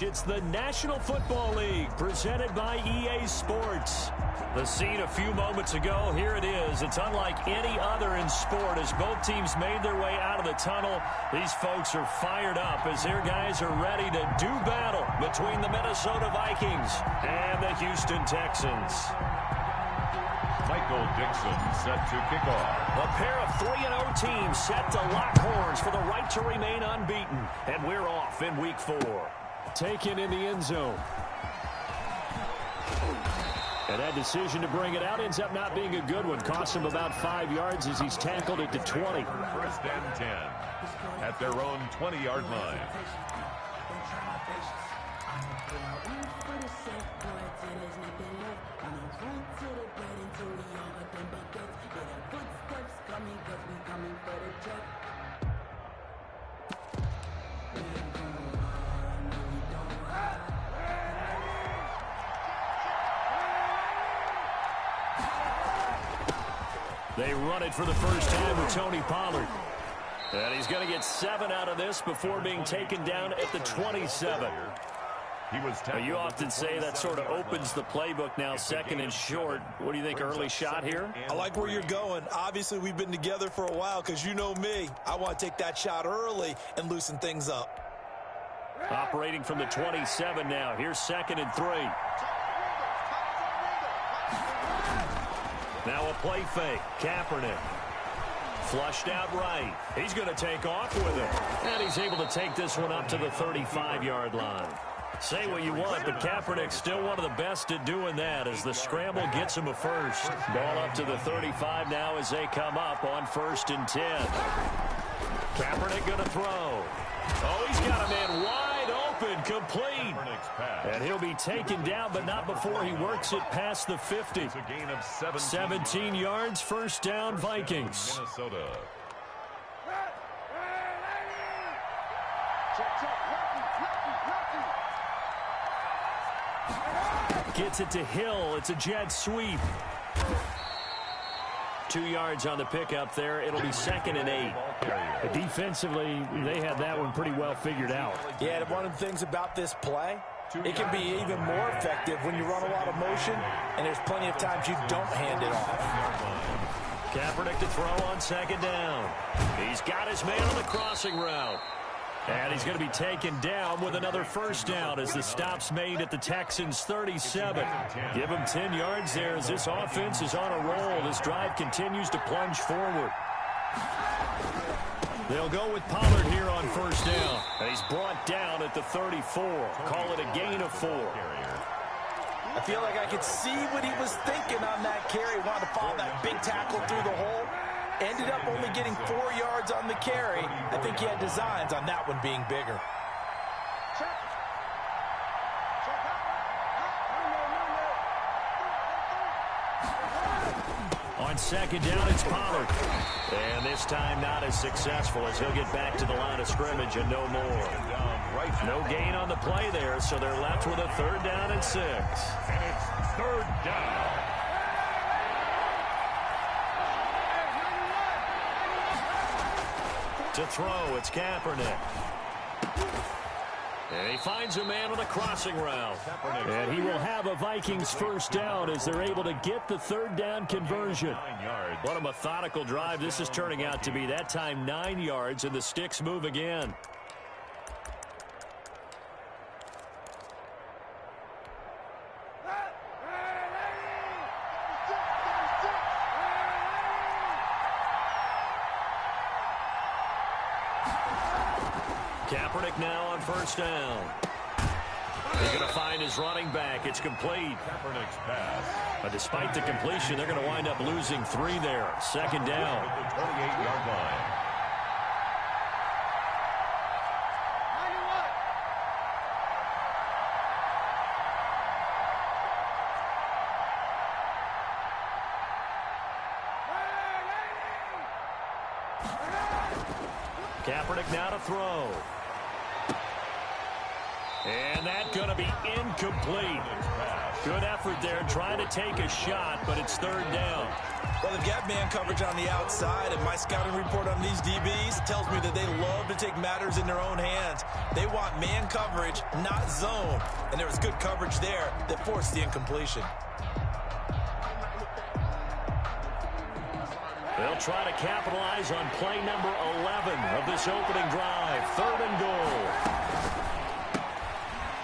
It's the National Football League presented by EA Sports. The scene a few moments ago, here it is. It's unlike any other in sport as both teams made their way out of the tunnel. These folks are fired up as their guys are ready to do battle between the Minnesota Vikings and the Houston Texans. Michael Dixon set to kick off. A pair of 3-0 teams set to lock horns for the right to remain unbeaten. And we're off in week 4. Taken in the end zone. And that decision to bring it out ends up not being a good one. Cost him about 5 yards as he's tackled it to 20. First and 10 at their own 20-yard line. They run it for the first time with Tony Pollard. And he's going to get 7 out of this before being taken down at the 27. You often say that sort of opens the playbook now, second and short. What do you think, early shot here? I like where you're going. Obviously, we've been together for a while because you know me. I want to take that shot early and loosen things up. Operating from the 27 now. Here's 2nd and 3. Now a play fake. Kaepernick. Flushed out right. He's going to take off with it. And he's able to take this one up to the 35-yard line. Say what you want, but Kaepernick's still one of the best at doing that as the scramble gets him a first. Ball up to the 35 now as they come up on 1st and 10. Kaepernick going to throw. Oh, he's got a man wide open, complete. And he'll be taken down, but not before he works it past the 50. It's a gain of 17 yards, first down, Vikings. Minnesota. Gets it to Hill. It's a jet sweep. 2 yards on the pickup there. It'll be 2nd and 8. Defensively, they had that one pretty well figured out. Yeah, one of the things about this play, it can be even more effective when you run a lot of motion, and there's plenty of times you don't hand it off. Kaepernick to throw on 2nd down. He's got his man on the crossing route. And he's going to be taken down with another first down as the stop's made at the Texans' 37. Give him 10 yards there as this offense is on a roll. This drive continues to plunge forward. They'll go with Pollard here on 1st down. And he's brought down at the 34. Call it a gain of 4. I feel like I could see what he was thinking on that carry. Wanted to follow that big tackle through the hole. Ended up only getting 4 yards on the carry. I think he had designs on that one being bigger. On 2nd down, it's Pollard. And this time not as successful as he'll get back to the line of scrimmage and no more. No gain on the play there, so they're left with a 3rd down and 6. And it's 3rd down. To throw, it's Kaepernick. And he finds a man on the crossing route. And he will have a Vikings first down as they're able to get the 3rd down conversion. What a methodical drive this is turning out to be. That time 9 yards, and the sticks move again. Kaepernick now on 1st down. He's going to find his running back. It's complete. Kaepernick's pass. But despite the completion, they're going to wind up losing 3 there. 2nd down. At the 28-yard line. Kaepernick now to throw. And that's going to be incomplete. Good effort there trying to take a shot, but it's third down. Well, they've got man coverage on the outside, and my scouting report on these DBs tells me that they love to take matters in their own hands. They want man coverage, not zone. And there was good coverage there that forced the incompletion. They'll try to capitalize on play number 11 of this opening drive. Third and goal.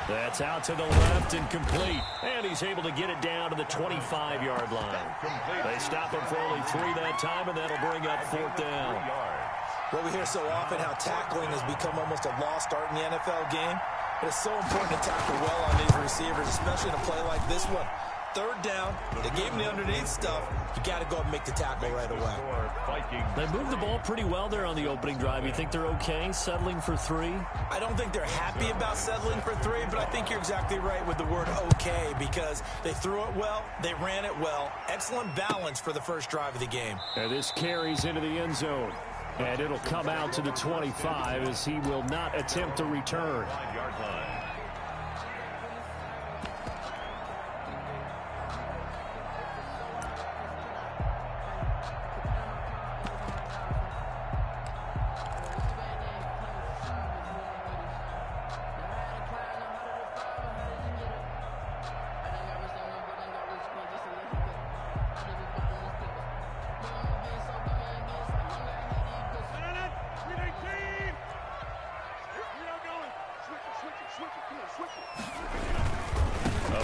That's out to the left and complete. And he's able to get it down to the 25-yard line. They stop him for only 3 that time, and that'll bring up fourth down. Well, we hear so often how tackling has become almost a lost art in the NFL game. But it's so important to tackle well on these receivers, especially in a play like this one. Third down, they gave him the underneath stuff. You got to go and make the tackle right away. They moved the ball pretty well there on the opening drive. You think they're okay settling for 3? I don't think they're happy about settling for 3, but I think you're exactly right with the word okay, because they threw it well, they ran it well. Excellent balance for the first drive of the game. And this carries into the end zone. And it'll come out to the 25 as he will not attempt to return.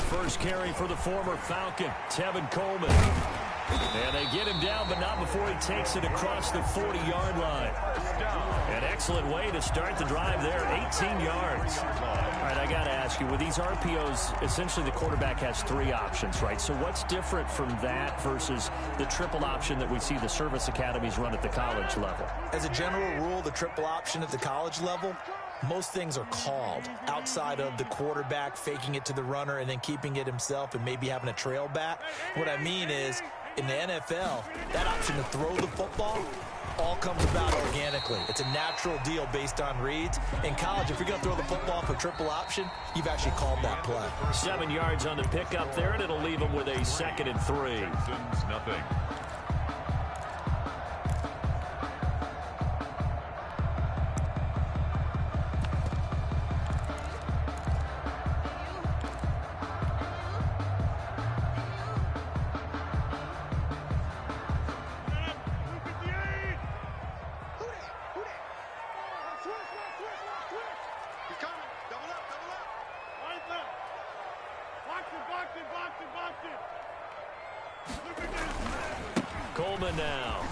First carry for the former Falcon, Tevin Coleman. And they get him down, but not before he takes it across the 40-yard line. An excellent way to start the drive there, 18 yards. All right, I got to ask you, with these RPOs, essentially the quarterback has 3 options, right? So what's different from that versus the triple option that we see the service academies run at the college level? As a general rule, the triple option at the college level, most things are called outside of the quarterback faking it to the runner and then keeping it himself and maybe having a trail back. What I mean is, in the NFL, that option to throw the football all comes about organically. It's a natural deal based on reads. In college, if you're going to throw the football for triple option, you've actually called that play. 7 yards on the pickup there, and it'll leave him with a 2nd and 3. Nothing. Coleman now.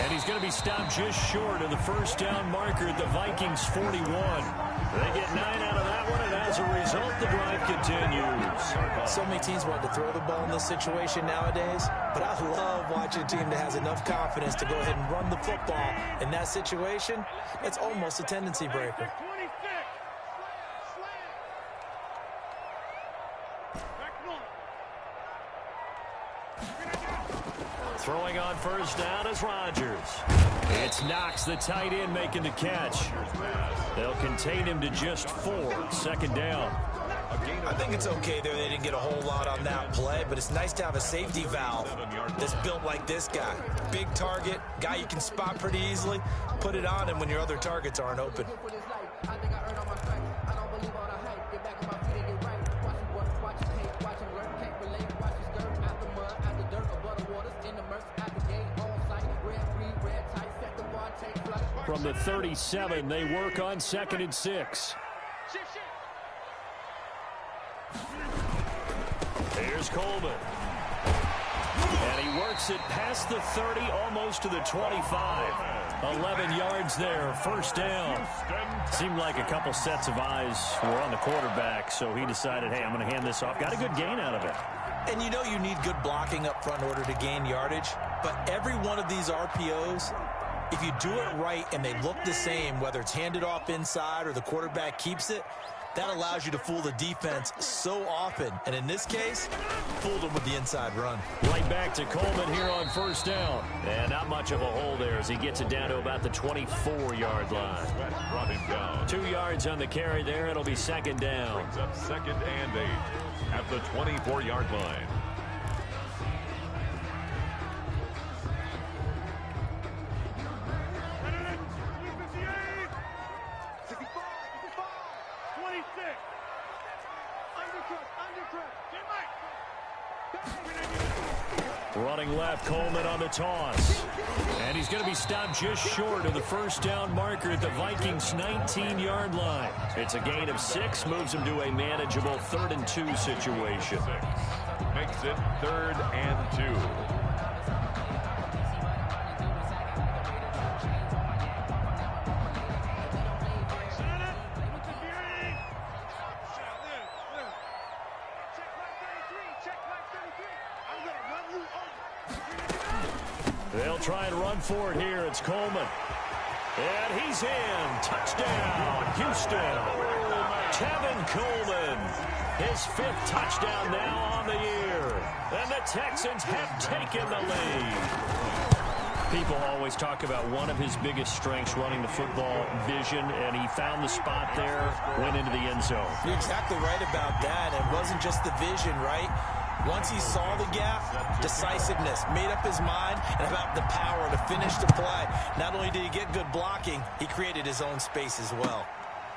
And he's going to be stopped just short of the first down marker at the Vikings 41. They get 9 out of that one, and as a result, the drive continues. So many teams want to throw the ball in this situation nowadays, but I love watching a team that has enough confidence to go ahead and run the football. In that situation, it's almost a tendency breaker. Throwing on first down is Rodgers. It's Knox, the tight end, making the catch. They'll contain him to just 4. 2nd down. I think it's okay there. They didn't get a whole lot on that play, but it's nice to have a safety valve that's built like this guy. Big target, guy you can spot pretty easily. Put it on him when your other targets aren't open. From the 37, they work on 2nd and 6. Here's Coleman. And he works it past the 30, almost to the 25. 11 yards there, first down. Seemed like a couple sets of eyes were on the quarterback, so he decided, hey, I'm going to hand this off. Got a good gain out of it. And you know you need good blocking up front in order to gain yardage, but every one of these RPOs, if you do it right and they look the same, whether it's handed off inside or the quarterback keeps it, That allows you to fool the defense so often. And in this case, fooled them with the inside run. Right back to Coleman here on first down. And not much of a hole there as he gets it down to about the 24-yard line. Brought him down. 2 yards on the carry there. It'll be second down. Brings up 2nd and 8 at the 24-yard line. Running left, Coleman on the toss. And he's going to be stopped just short of the first down marker at the Vikings' 19-yard line. It's a gain of 6, moves him to a manageable 3rd and 2 situation. Makes it 3rd and 2. They'll try and run for it here. It's Coleman. And he's in. Touchdown, Houston. Tevin Coleman. His 5th touchdown now on the year. And the Texans have taken the lead. People always talk about one of his biggest strengths running the football, vision, and he found the spot there, went into the end zone. You're exactly right about that. It wasn't just the vision, right? Once he saw the gap, decisiveness, made up his mind, and about the power to finish the play. Not only did he get good blocking, he created his own space as well.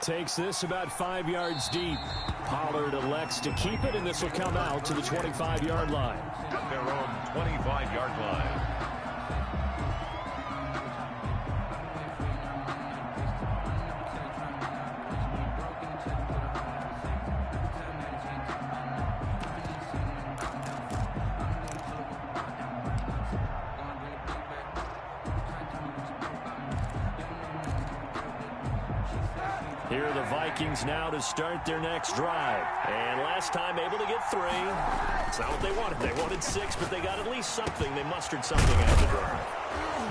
Takes this about 5 yards deep. Pollard elects to keep it, and this will come out to the 25-yard line. Their own 25-yard line. Here are the Vikings now to start their next drive. And last time able to get 3. It's not what they wanted. They wanted 6, but they got at least something. They mustered something out of the drive.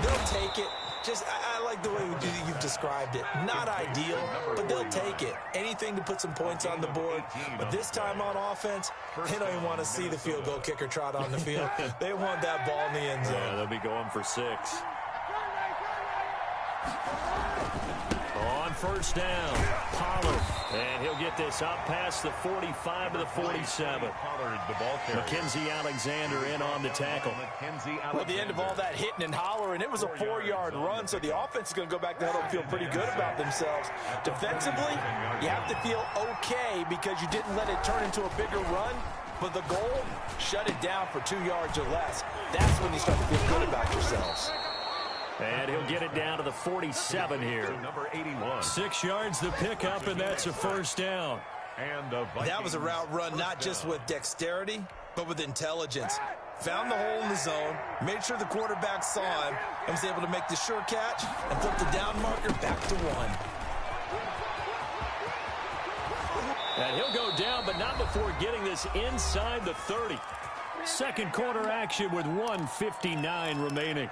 They'll take it. I like the way you've described it. Not ideal, but they'll take it. Anything to put some points on the board. But this time on offense, they don't even want to see the field goal kicker trot on the field. They want that ball in the end zone. Yeah, they'll be going for 6. On first down, Pollard. And he'll get this up past the 45 to the 47. Pollard, the ball carrier. Mackenzie Alexander in on the tackle. Well, at the end of all that hitting and hollering, it was a 4-yard run, so the offense is going to go back to huddle and feel pretty good about themselves. Defensively, you have to feel okay because you didn't let it turn into a bigger run. But the goal, shut it down for 2 yards or less. That's when you start to feel good about yourselves. And he'll get it down to the 47 here. Number 81. 6 yards the pickup, and that's a first down. And that was a route run not just with dexterity, but with intelligence. Found the hole in the zone, made sure the quarterback saw him, and was able to make the sure catch and flip the down marker back to 1. And he'll go down, but not before getting this inside the 30. Second quarter action with 1:59 remaining.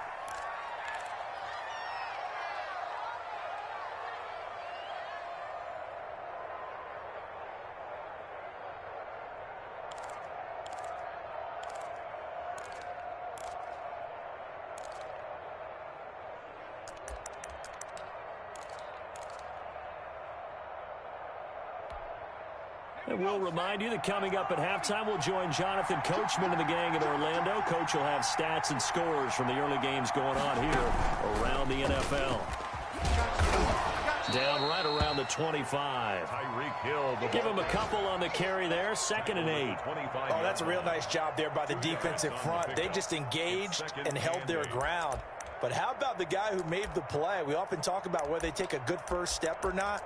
And we'll remind you that coming up at halftime, we'll join Jonathan Coachman and the gang in Orlando. Coach will have stats and scores from the early games going on here around the NFL. Down right around the 25. Tyreek Hill. Give him a couple on the carry there. 2nd and 8. Oh, that's a real nice job there by the defensive front. They just engaged and held their ground. But how about the guy who made the play? We often talk about whether they take a good first step or not.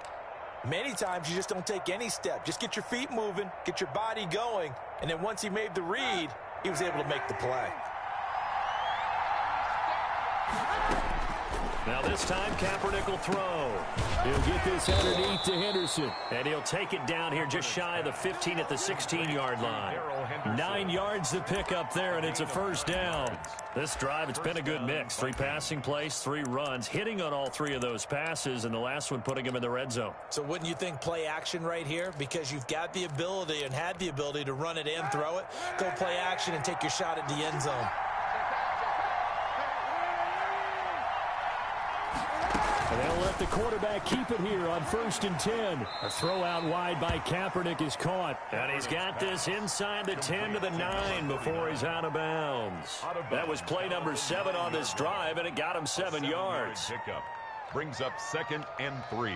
Many times you just don't take any step. Just get your feet moving, get your body going, and then once he made the read, he was able to make the play. Now this time, Kaepernick will throw. He'll get this underneath to Henderson. And he'll take it down here just shy of the 15 at the 16-yard line. 9 yards to pick up there, and it's a first down. This drive, it's been a good mix. 3 passing plays, 3 runs, hitting on all 3 of those passes, and the last one putting him in the red zone. So wouldn't you think play action right here? Because you've got the ability and had the ability to run it and throw it. Go play action and take your shot at the end zone. And they'll let the quarterback keep it here on 1st and 10. A throw out wide by Kaepernick is caught. And he's got this inside the 10 to the 9 before he's out of bounds. That was play number 7 on this drive, and it got him 7 yards. Pickup brings up 2nd and 3.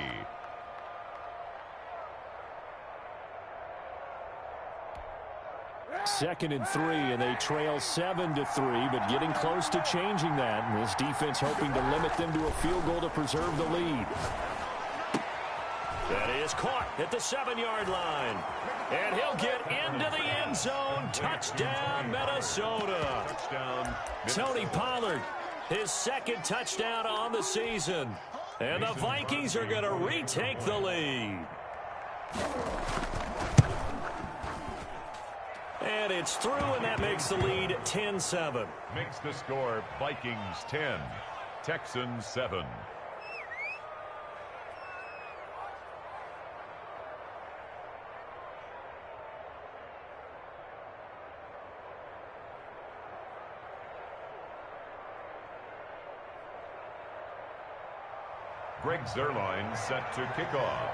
Second and 3, and they trail 7-3, but getting close to changing that. And this defense hoping to limit them to a field goal to preserve the lead. That is caught at the 7-yard line. And he'll get into the end zone. Touchdown, Minnesota. Touchdown, Tony Pollard, his 2nd touchdown on the season. And the Vikings are going to retake the lead. And it's through, and that makes the lead 10-7. Makes the score Vikings 10, Texans 7. Greg Zuerlein set to kick off.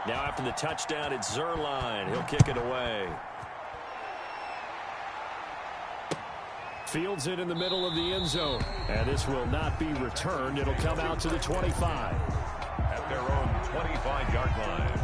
Now after the touchdown, it's Zuerlein. He'll kick it away. Fields it in the middle of the end zone. And this will not be returned. It'll come out to the 25. At their own 25-yard line.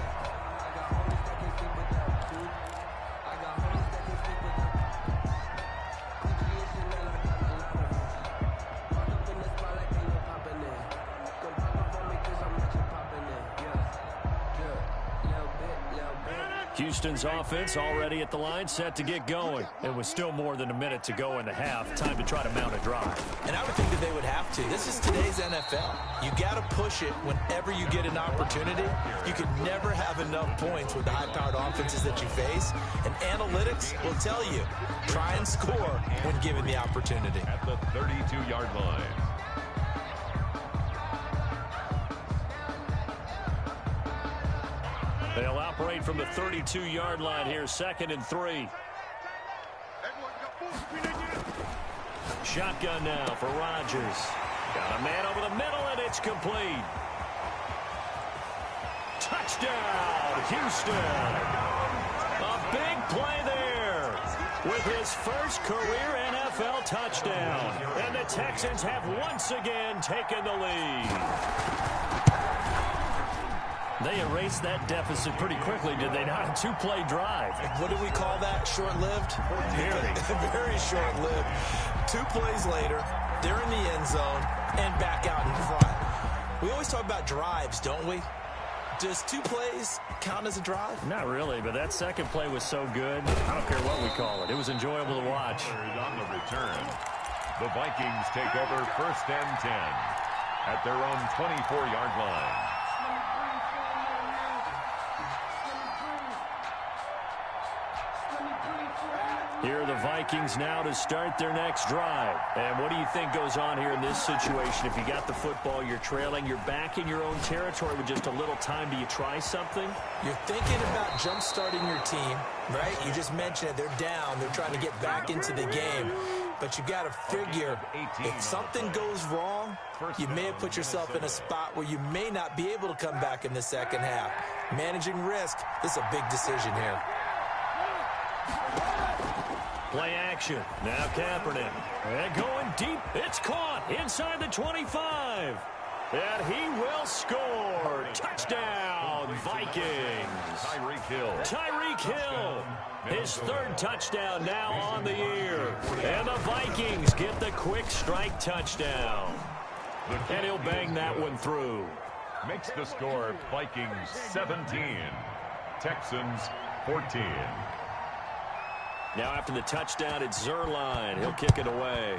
Houston's offense already at the line, set to get going. It was still more than a minute to go in the half. Time to try to mount a drive. And I would think that they would have to. This is today's NFL. You got to push it whenever you get an opportunity. You can never have enough points with the high-powered offenses that you face. And analytics will tell you, try and score when given the opportunity. At the 32-yard line. They'll operate from the 32-yard line here, 2nd and 3. Shotgun now for Rodgers. Got a man over the middle, and it's complete. Touchdown, Houston. A big play there with his first career NFL touchdown. And the Texans have once again taken the lead. They erased that deficit pretty quickly, did they not? A 2-play drive. What do we call that? Short-lived? Very short-lived. 2 plays later, they're in the end zone and back out in front. We always talk about drives, don't we? Does 2 plays count as a drive? Not really, but that second play was so good. I don't care what we call it. It was enjoyable to watch. On the return, the Vikings take over 1st and 10 at their own 24-yard line. Here are the Vikings now to start their next drive. And what do you think goes on here in this situation? If you got the football, you're trailing, you're back in your own territory with just a little time. Do you try something? You're thinking about jump-starting your team, right? You just mentioned it. They're down. They're trying to get back into the game. But you got to figure, if something goes wrong, you may have put yourself in a spot where you may not be able to come back in the second half. Managing risk, this is a big decision here. Play action. Now Kaepernick. And going deep. It's caught inside the 25. And he will score. Touchdown, Vikings. Tyreek Hill. His 3rd touchdown now on the year. And the Vikings get the quick strike touchdown. And he'll bang that one through. Makes the score Vikings 17, Texans 14. Now after the touchdown, it's Zuerlein. He'll kick it away.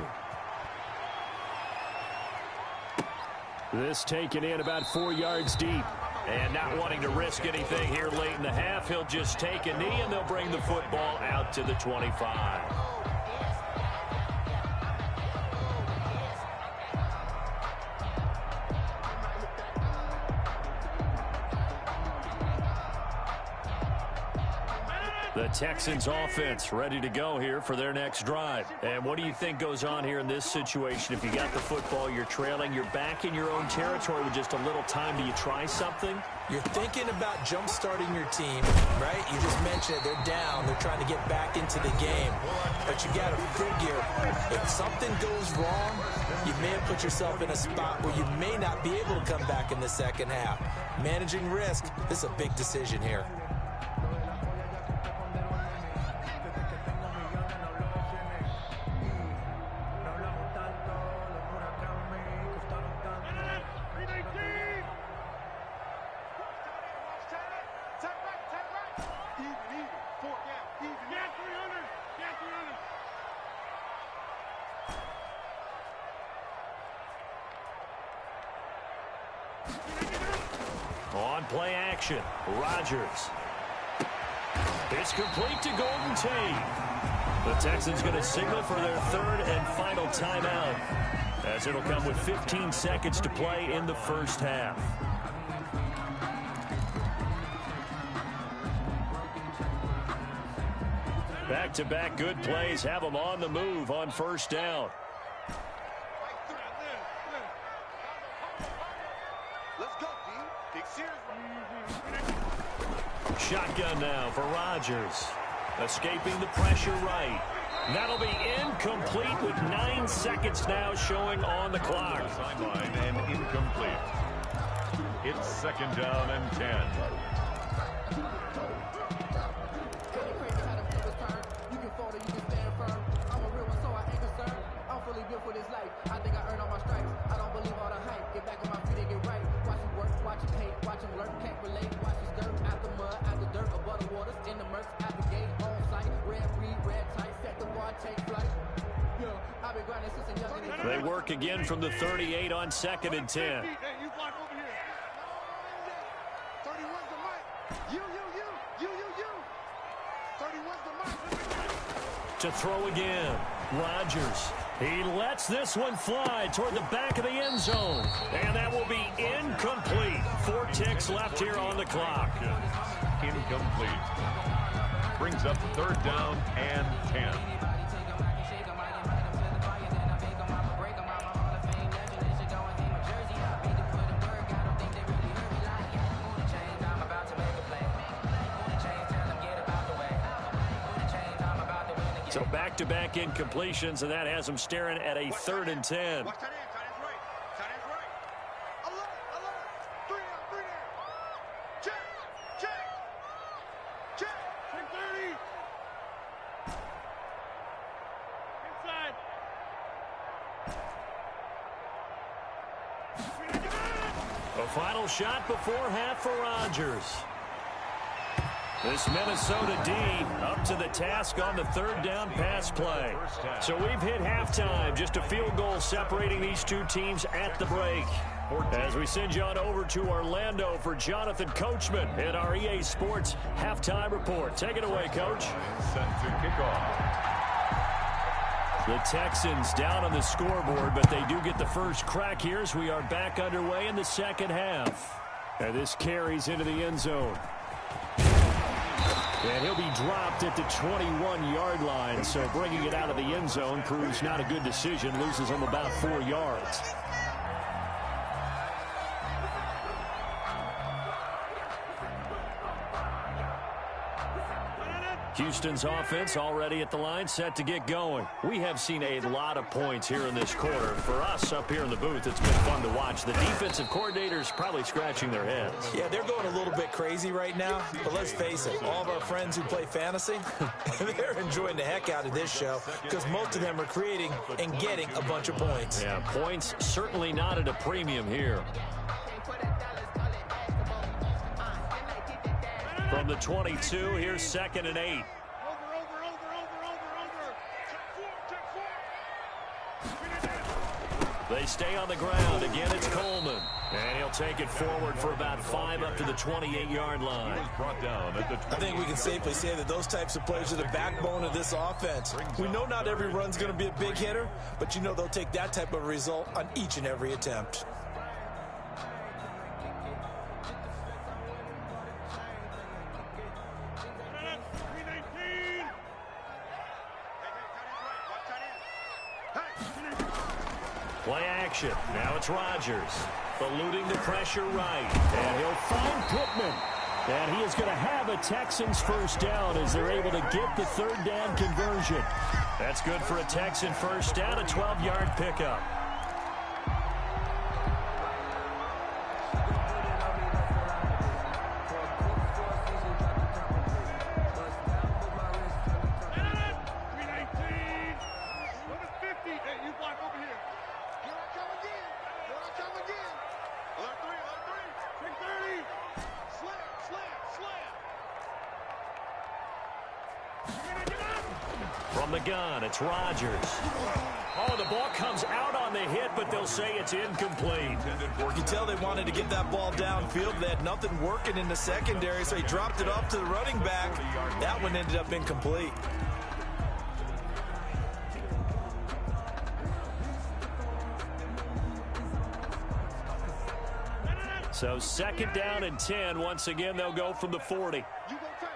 This taken in about 4 yards deep. And not wanting to risk anything here late in the half, he'll just take a knee and they'll bring the football out to the 25. The Texans offense ready to go here for their next drive. And what do you think goes on here in this situation? If you got the football, you're trailing, you're back in your own territory with just a little time. Do you try something? You're thinking about jump-starting your team, right? You just mentioned it. They're down. They're trying to get back into the game. But you got to figure if something goes wrong, you may have put yourself in a spot where you may not be able to come back in the second half. Managing risk, this is a big decision here. On play action, Rodgers. It's complete to Golden Tate. The Texans going to signal for their third and final timeout, as it'll come with 15 seconds to play in the first half. Back-to-back good plays have them on the move on first down. Shotgun now for Rodgers. Escaping the pressure right. That'll be incomplete with 9 seconds now showing on the clock. Sideline and incomplete. It's second down and 10. I think I earned all my stripes. I don't believe all the hype. Get back on my feet and get right. Watch him work, watch him hate, watch him lurk, can't relate. Watch his skirt out the mud, out the dirt, above the waters, in the murks, out the gate, on sight. Red breed, red tight, set the bar, take flight. Yeah, I've been grinding since a young. They work again from the 38 on second and 10. Hey, you block over here. 31's the mic. You. 31's the mic. To throw again, Rodgers. He lets this one fly toward the back of the end zone. And that will be incomplete. 4 ticks left here on the clock. Incomplete. Brings up third down and 10. So back-to-back incompletions, and that has them staring at a third and 10. Watch that end. Tight end's right. Tight end's right. Alert. 3 down. Check. Check 30. Inside. A final shot before half for Rodgers. This Minnesota D up to the task on the third down pass play. So we've hit halftime. Just a field goal separating these two teams at the break. As we send you on over to Orlando for Jonathan Coachman in our EA Sports halftime report. Take it away, Coach. Set to kick off. The Texans down on the scoreboard, but they do get the first crack here as we are back underway in the second half. And this carries into the end zone. And he'll be dropped at the 21-yard line, so bringing it out of the end zone proves not a good decision. Loses him about 4 yards. Houston's offense already at the line, set to get going. We have seen a lot of points here in this quarter. For us up here in the booth, it's been fun to watch. The defensive coordinators probably scratching their heads. Yeah, they're going a little bit crazy right now. But let's face it, all of our friends who play fantasy, they're enjoying the heck out of this show because most of them are creating and getting a bunch of points. Yeah, points certainly not at a premium here. From the 22, here's second and 8. They stay on the ground. Again, it's Coleman. take it forward for about 5 up to the 28-yard line. Brought down at the 28. I think we can safely say that those types of plays are the backbone of this offense. We know not every run's going to be a big hitter, but you know they'll take that type of result on each and every attempt. Play action. Now it's Rodgers. Eluding the pressure right. And he'll find Pittman. And he is going to have a Texans first down as they're able to get the third down conversion. That's good for a Texan first down, a 12-yard pickup. From the gun, it's Rodgers. Oh, the ball comes out on the hit, but they'll say it's incomplete. You can tell they wanted to get that ball downfield. They had nothing working in the secondary, so he dropped it off to the running back. That one ended up incomplete. So second down and 10. Once again, they'll go from the 40. You go tight.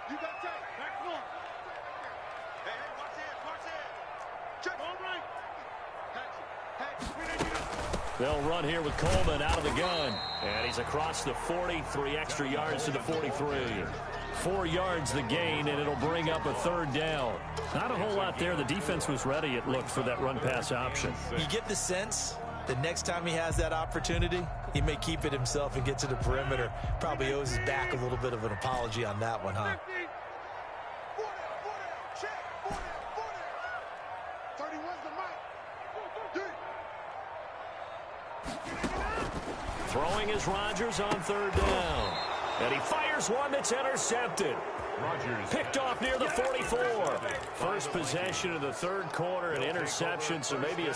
You got tight. Back one. Hey, watch it. Check. All right. They'll run here with Coleman out of the gun. And he's across the 40, 3 extra yards to the 43. 4 yards the gain, and it'll bring up a third down. Not a whole lot there. The defense was ready, it looked, for that run-pass option. You get the sense the next time he has that opportunity, he may keep it himself and get to the perimeter. Probably owes his back a little bit of an apology on that one, huh? 40, Throwing is Rodgers on third down. And he fires one that's intercepted. Rodgers Picked off near the 44. First possession of the third quarter, an interception, so maybe a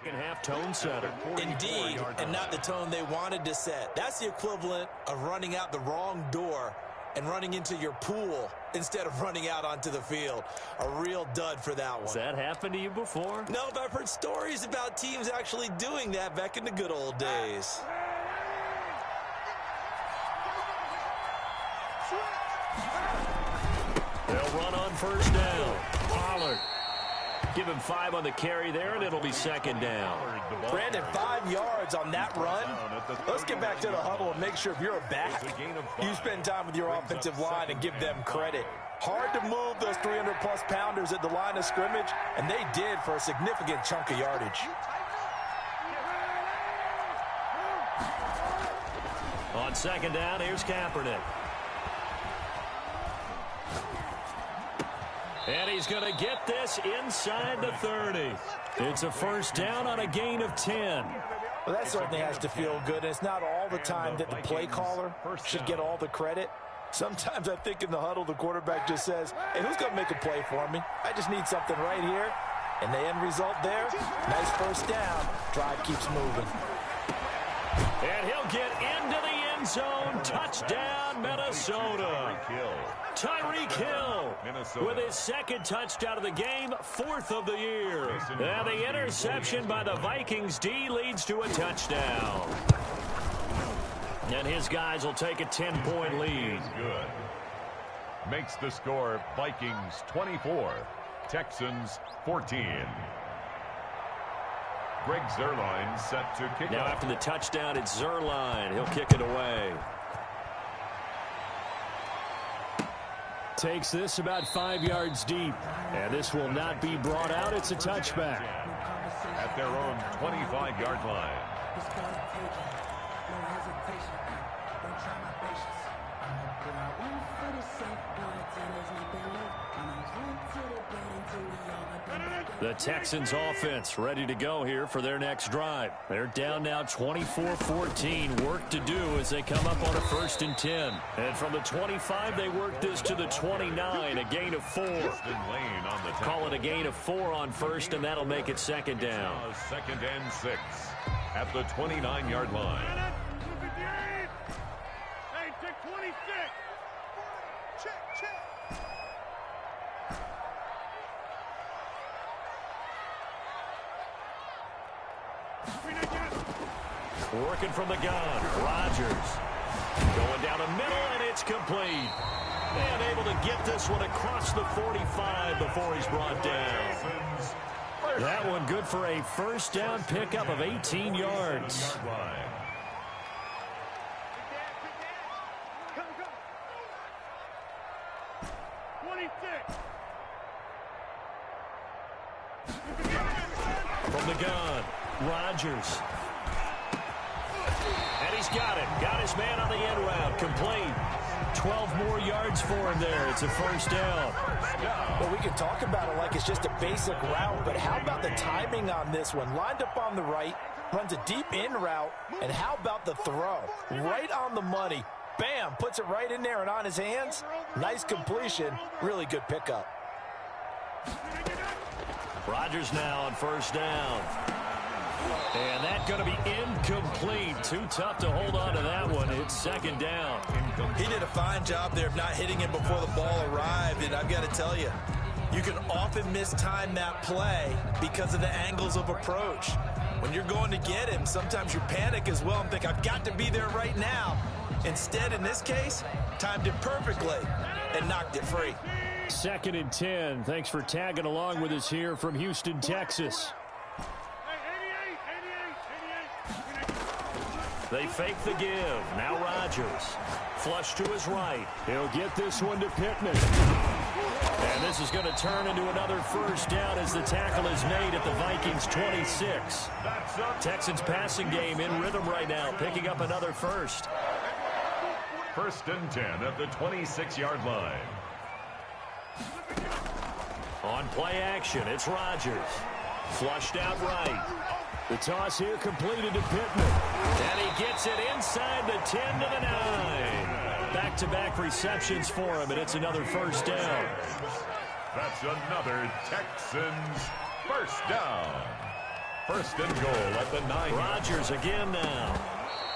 Second half tone setter. Indeed, and not the tone they wanted to set. That's the equivalent of running out the wrong door and running into your pool instead of running out onto the field. A real dud for that one. Has that happened to you before? No, but I've heard stories about teams actually doing that back in the good old days. They'll run on first down. Pollard. Give him 5 on the carry there, and it'll be second down. Brandon, 5 yards on that run. Let's get back to the huddle and make sure if you're a back, you spend time with your offensive line and give them credit. Hard to move those 300-plus pounders at the line of scrimmage, and they did for a significant chunk of yardage. On second down, here's Kaepernick. And he's going to get this inside the 30. It's a first down on a gain of 10. Well, that certainly has to feel good. It's not all the time that the play caller should get all the credit. Sometimes I think in the huddle, the quarterback just says, hey, who's going to make a play for me? I just need something right here. And the end result there, nice first down. Drive keeps moving. And he'll get into the end zone. Touchdown, Minnesota. Tyreek Hill with his second touchdown of the game, 4th of the year. And the interception by the Vikings D leads to a touchdown. And his guys will take a 10-point lead. Good. Makes the score Vikings 24, Texans 14. Greg Zuerlein set to kick now off. After the touchdown, it's Zuerlein. He'll kick it away. Takes this about 5 yards deep. And this will not be brought out. It's a touchback. At their own 25-yard line. The Texans offense ready to go here for their next drive. They're down now 24-14. Work to do as they come up on a 1st and 10. And from the 25, they work this to the 29, a gain of 4. Call it a gain of 4 on 1st, and that'll make it second down. 2nd and 6 at the 29-yard line. Hey, take 26. Check. Working from the gun, Rodgers. Going down the middle, and it's complete. And able to get this one across the 45 before he's brought down. That one good for a first down pickup of 18 yards. From the gun, Rodgers. And he's got it. Got his man on the end route. Complete. 12 more yards for him there. It's a first down. Well, we can talk about it like it's just a basic route, but how about the timing on this one? Lined up on the right, runs a deep in route, and how about the throw? Right on the money. Bam, puts it right in there and on his hands. Nice completion. Really good pickup. Rodgers now on first down. And that's going to be incomplete. Too tough to hold on to that one. It's second down. He did a fine job there of not hitting him before the ball arrived, and I've got to tell you, you can often mistime that play because of the angles of approach. When you're going to get him, sometimes you panic as well and think, I've got to be there right now. Instead, in this case, timed it perfectly and knocked it free. 2nd and 10. Thanks for tagging along with us here from Houston, Texas. They fake the give. Now Rodgers. Flush to his right. He'll get this one to Pittman. And this is going to turn into another first down as the tackle is made at the Vikings 26. Texans passing game in rhythm right now, picking up another first. 1st and 10 at the 26-yard line. On play action, it's Rodgers. Flushed out right. The toss here completed to Pittman. And he gets it inside the 10 to the 9. Back-to-back receptions for him, and it's another first down. That's another Texans first down. First and goal at the 9. Rodgers again now.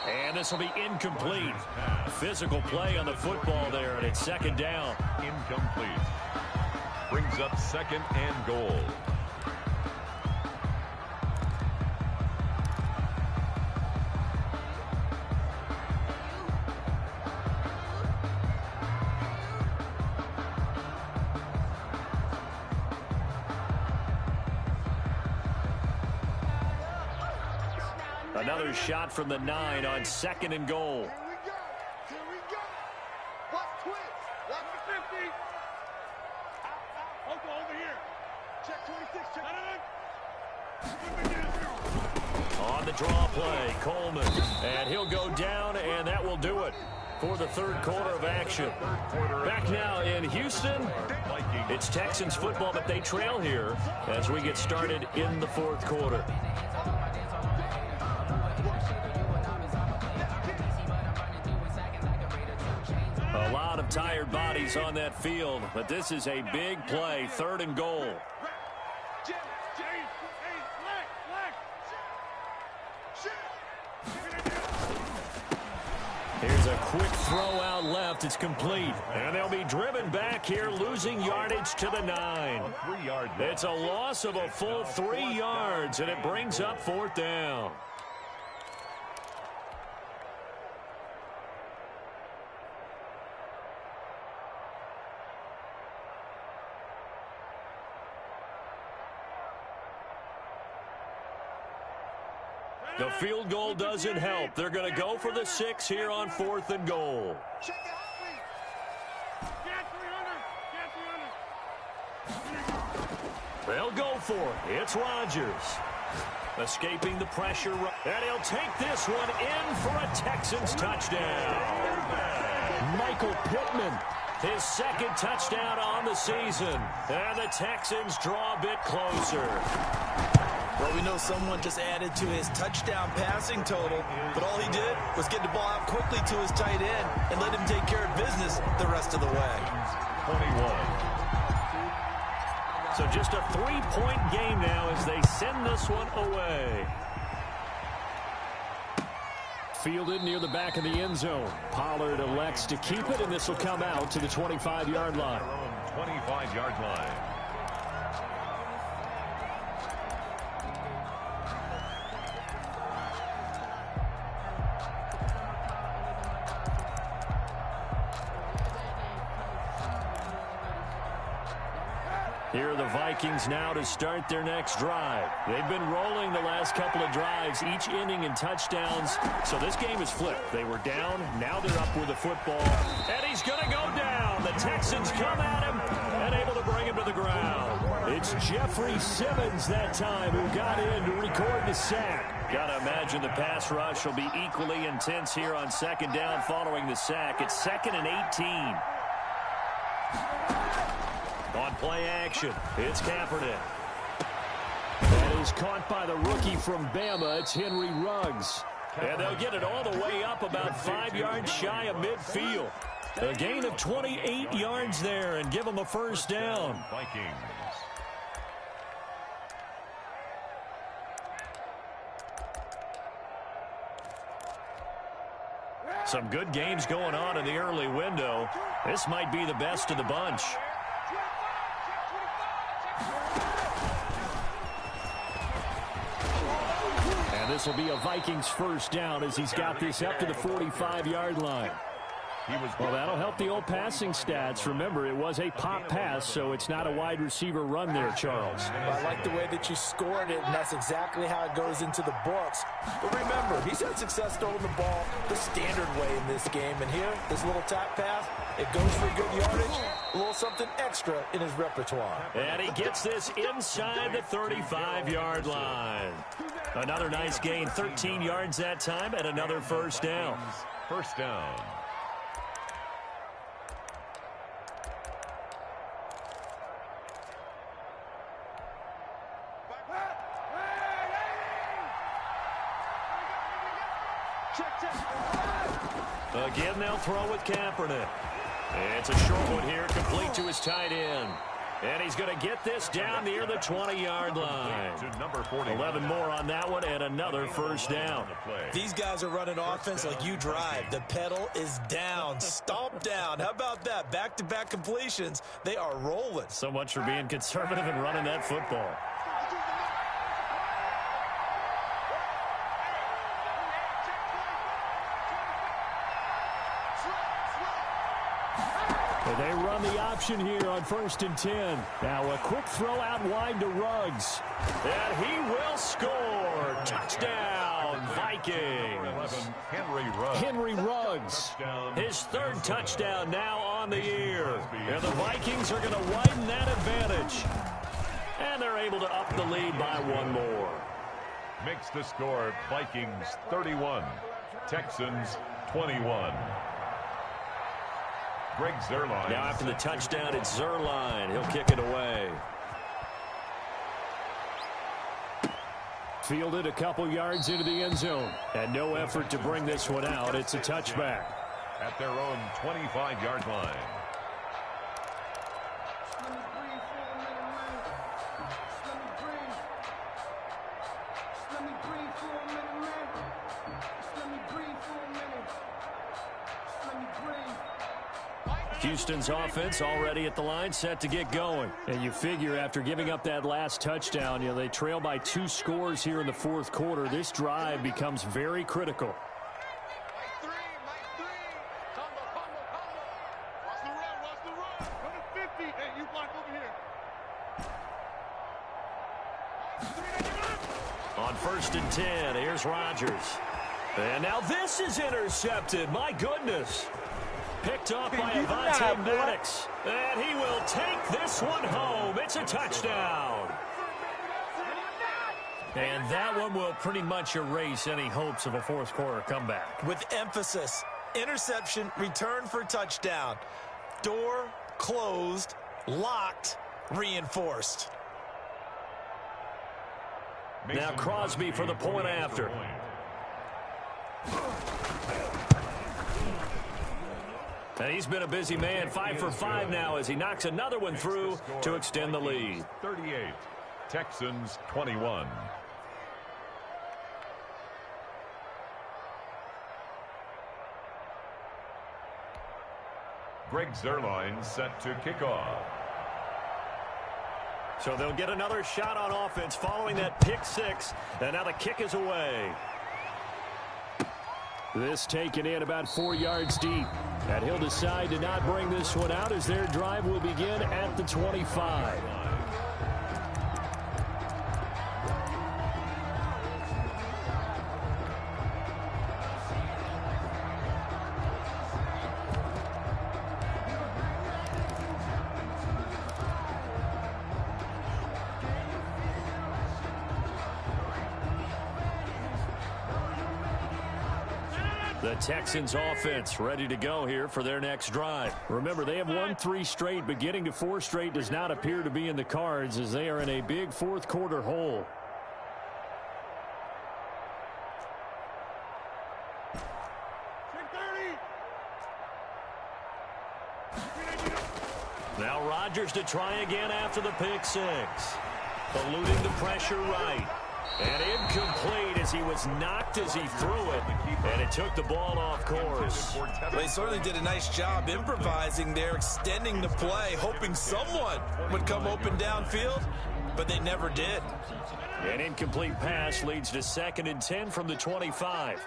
And this will be incomplete. Physical play on the football there, and it's second down. Incomplete. Brings up second and goal. Another shot from the 9 on second and goal. Here we go. Watch twitch. Watch the 50. Out, over here. Check 26. Check. On the draw play, Coleman. And he'll go down, and that will do it for the third quarter of action. Back now in Houston, it's Texans football, but they trail here as we get started in the fourth quarter. A lot of tired bodies on that field, but this is a big play, third and goal. Here's a quick throw out left. It's complete. And they'll be driven back here, losing yardage to the 9. It's a loss of a full 3 yards, and it brings up fourth down. The field goal doesn't help. They're going to go for the 6 here on fourth and goal. They'll go for it. It's Rodgers. Escaping the pressure. And he'll take this one in for a Texans touchdown. Michael Pittman, his second touchdown on the season. And the Texans draw a bit closer. Well, we know someone just added to his touchdown passing total, but all he did was get the ball out quickly to his tight end and let him take care of business the rest of the way. 21. So just a 3-point game now as they send this one away. Fielded near the back of the end zone. Pollard elects to keep it, and this will come out to the 25-yard line. 25-yard line. Here are the Vikings now to start their next drive. They've been rolling the last couple of drives, each inning in touchdowns. So this game is flipped. They were down, now they're up with the football. And he's going to go down. The Texans come at him and able to bring him to the ground. It's Jeffrey Simmons that time who got in to record the sack. Got to imagine the pass rush will be equally intense here on second down following the sack. It's 2nd and 18. On play action, it's Kaepernick. That is caught by the rookie from Bama. It's Henry Ruggs. And they'll get it all the way up about 5 yards shy of midfield. A gain of 28 yards there and give them a first down. Vikings. Some good games going on in the early window. This might be the best of the bunch. And this will be a Vikings first down as he's got this up to the 45-yard line. Well, that'll help the old passing stats. Remember, it was a pop pass, so it's not a wide receiver run there, Charles. I like the way that you scored it, and that's exactly how it goes into the books. But remember, he's had success throwing the ball the standard way in this game. And here, this little tap pass, it goes for good yardage, a little something extra in his repertoire. And he gets this inside the 35-yard line. Another nice gain, 13 yards that time, and another first down. First down. Again, they'll throw with Kaepernick. It's a short one here, complete to his tight end. And he's going to get this down near the 20-yard line. To number 41. 11 more on that one and another first down. These guys are running offense like you drive. The pedal is down, stomp down. How about that? Back-to-back completions. They are rolling. So much for being conservative and running that football. They run the option here on 1st and 10. Now a quick throw out wide to Ruggs. And he will score. Touchdown, Vikings. Henry Ruggs. His 3rd touchdown now on the year. And the Vikings are going to widen that advantage. And they're able to up the lead by 1 more. Makes the score Vikings 31, Texans 21. Greg Zuerlein. Now after the touchdown, it's Zuerlein. He'll kick it away. Fielded a couple yards into the end zone. And no effort to bring this one out. It's a touchback. At their own 25-yard line. Houston's offense already at the line, set to get going. And you figure after giving up that last touchdown, they trail by 2 scores here in the 4th quarter. This drive becomes very critical. On 1st and 10, here's Rodgers. And now this is intercepted. My goodness. Picked off by Avonte Maddox. And he will take this one home. It's a touchdown. And that one will pretty much erase any hopes of a 4th quarter comeback. With emphasis, interception, return for touchdown. Door closed, locked, reinforced. Now Crosby for the point after. And he's been a busy man, 5 for 5 now as he knocks another one through to extend the lead. 38, Texans 21. Greg Zuerlein set to kick off. So they'll get another shot on offense following that pick 6. And now the kick is away. This taken in about 4 yards deep. And he'll decide to not bring this one out as their drive will begin at the 25. The Texans offense ready to go here for their next drive. Remember, they have won 3 straight, but getting to 4 straight does not appear to be in the cards as they are in a big 4th quarter hole. Now Rodgers to try again after the pick 6. Eluding the pressure right. And incomplete as he was knocked as he threw it. And it took the ball off course. They certainly did a nice job improvising there, extending the play, hoping someone would come open downfield, but they never did. An incomplete pass leads to 2nd and 10 from the 25.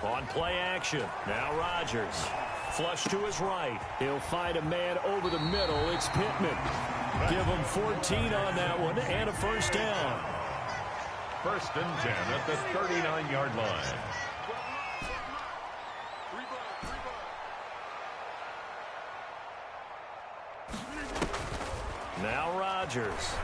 On play action, now Rodgers. Flush to his right. He'll find a man over the middle. It's Pittman. Give him 14 on that one and a first down. 1st and 10 at the 39-yard line. Now Rodgers.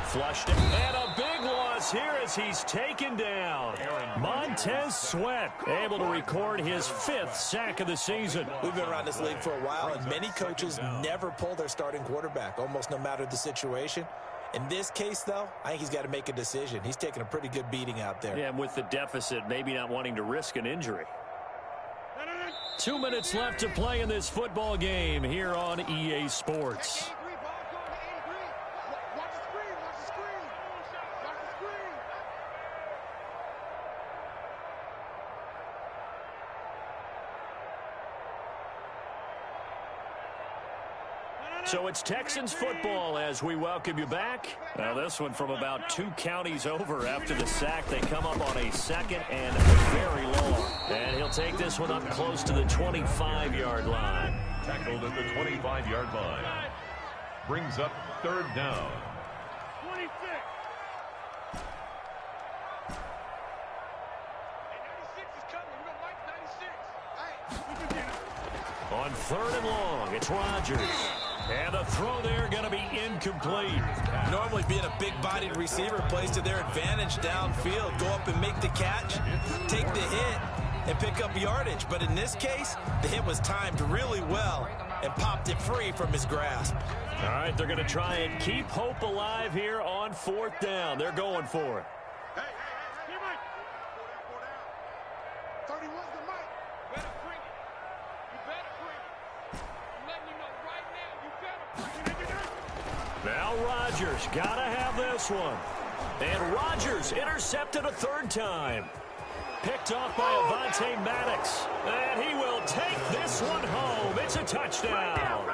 Flushed it. And a big loss here as he's taken down. Montez Sweat able to record his 5th sack of the season. We've been around this league for a while, and many coaches never pull their starting quarterback, almost no matter the situation. In this case, though, I think he's got to make a decision. He's taking a pretty good beating out there. Yeah, and with the deficit, maybe not wanting to risk an injury. 2 minutes left to play in this football game here on EA Sports. So it's Texans football as we welcome you back. Now this one from about 2 counties over after the sack. They come up on a 2nd and very long. And he'll take this one up close to the 25-yard line. Tackled at the 25-yard line. Brings up 3rd down. 26. On 3rd and long, it's Rodgers. And the throw there going to be incomplete. Normally being a big-bodied receiver plays to their advantage downfield. Go up and make the catch, take the hit, and pick up yardage. But in this case, the hit was timed really well and popped it free from his grasp. All right, they're going to try and keep hope alive here on 4th down. They're going for it. Hey, Mike. 31's the mic. You better bring it. You better bring it. I'm letting you know right now, you better bring it. Now Rodgers got to have this one. And Rodgers intercepted a 3rd time. Picked off by Avonte Maddox. And he will take this one home. It's a touchdown.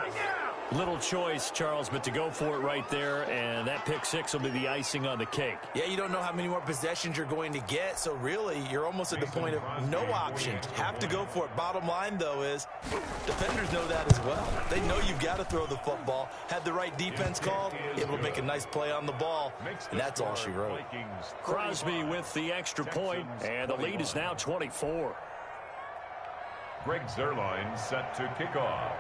Little choice, Charles, but to go for it right there, and that pick 6 will be the icing on the cake. Yeah, you don't know how many more possessions you're going to get, so really you're almost at the point of no option. Have to go for it. Bottom line, though, is defenders know that as well. They know you've got to throw the football. Had the right defense called, able to make a nice play on the ball, and that's all she wrote. Crosby with the extra point, and the lead is now 24. Greg Zuerlein set to kick off.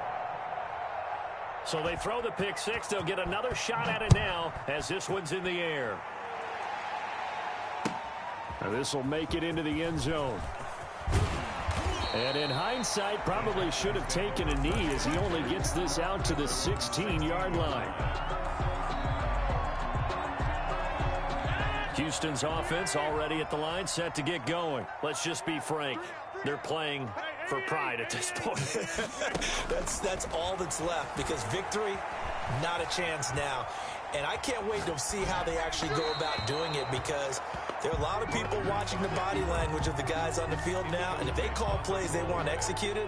So they throw the pick 6. They'll get another shot at it now as this one's in the air. Now this will make it into the end zone. And in hindsight, probably should have taken a knee as he only gets this out to the 16-yard line. Houston's offense already at the line, set to get going. Let's just be frank. They're playing for pride at this point. That's all that's left, because victory, not a chance now. And I can't wait to see how they actually go about doing it, because there are a lot of people watching the body language of the guys on the field now, and if they call plays they want executed,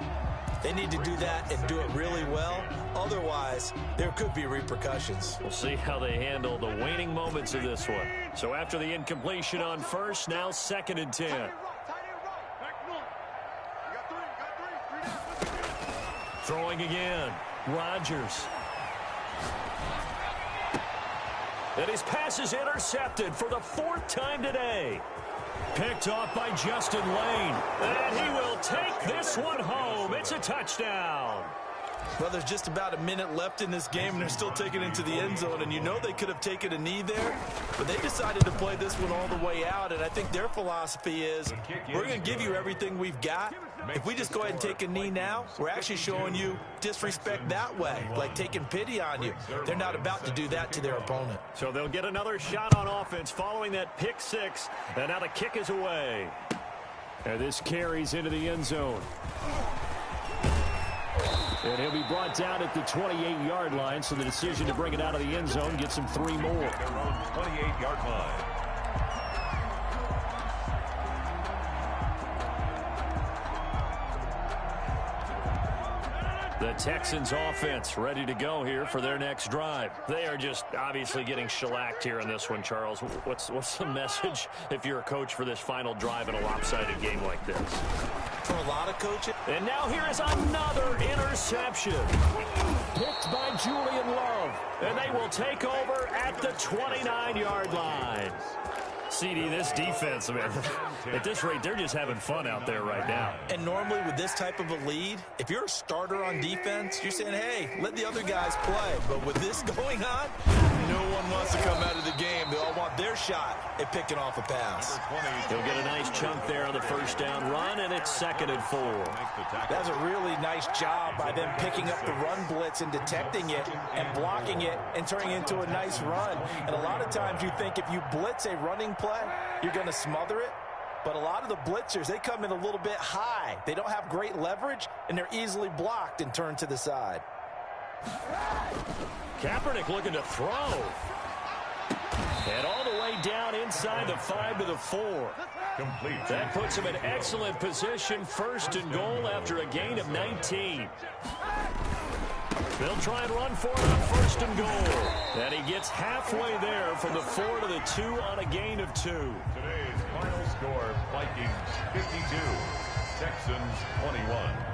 they need to do that and do it really well. Otherwise, there could be repercussions. We'll see how they handle the waning moments of this one. So after the incompletion on 1st, now 2nd and 10. Throwing again, Rodgers. And his pass is intercepted for the 4th time today. Picked off by Justin Lane. And he will take this one home. It's a touchdown. Well, there's just about a minute left in this game, and they're still taking it into the end zone. And you know they could have taken a knee there, but they decided to play this one all the way out. And I think their philosophy is, we're going to give you everything we've got. If we just go ahead and take a knee now, we're actually showing you disrespect that way, like taking pity on you. They're not about to do that to their opponent. So they'll get another shot on offense following that pick 6. And now the kick is away. And this carries into the end zone. And he'll be brought down at the 28-yard line, so the decision to bring it out of the end zone gets him 3 more. Their own 28-yard line. The Texans offense ready to go here for their next drive. They are just obviously getting shellacked here in this one, Charles. What's the message if you're a coach for this final drive in a lopsided game like this? For a lot of coaches. And now here is another interception. Picked by Julian Love. And they will take over at the 29-yard line. CD, this defense, man, at this rate, they're just having fun out there right now. And normally with this type of a lead, if you're a starter on defense, you're saying, hey, let the other guys play. But with this going on, no one wants to come out of the game. They all want their shot at picking off a pass. He'll get a nice chunk there on the first down run, and it's 2nd and 4. That's a really nice job by them picking up the run blitz and detecting it and blocking it and turning it into a nice run. And a lot of times you think if you blitz a running play, you're going to smother it. But a lot of the blitzers, they come in a little bit high. They don't have great leverage, and they're easily blocked and turned to the side. Kaepernick looking to throw. And all the way down inside the 5 to the 4. Complete. That puts him in excellent position, 1st and goal after a gain of 19. They'll try and run for it on 1st and goal. And he gets halfway there from the 4 to the 2 on a gain of 2. Today's final score, Vikings 52, Texans 21.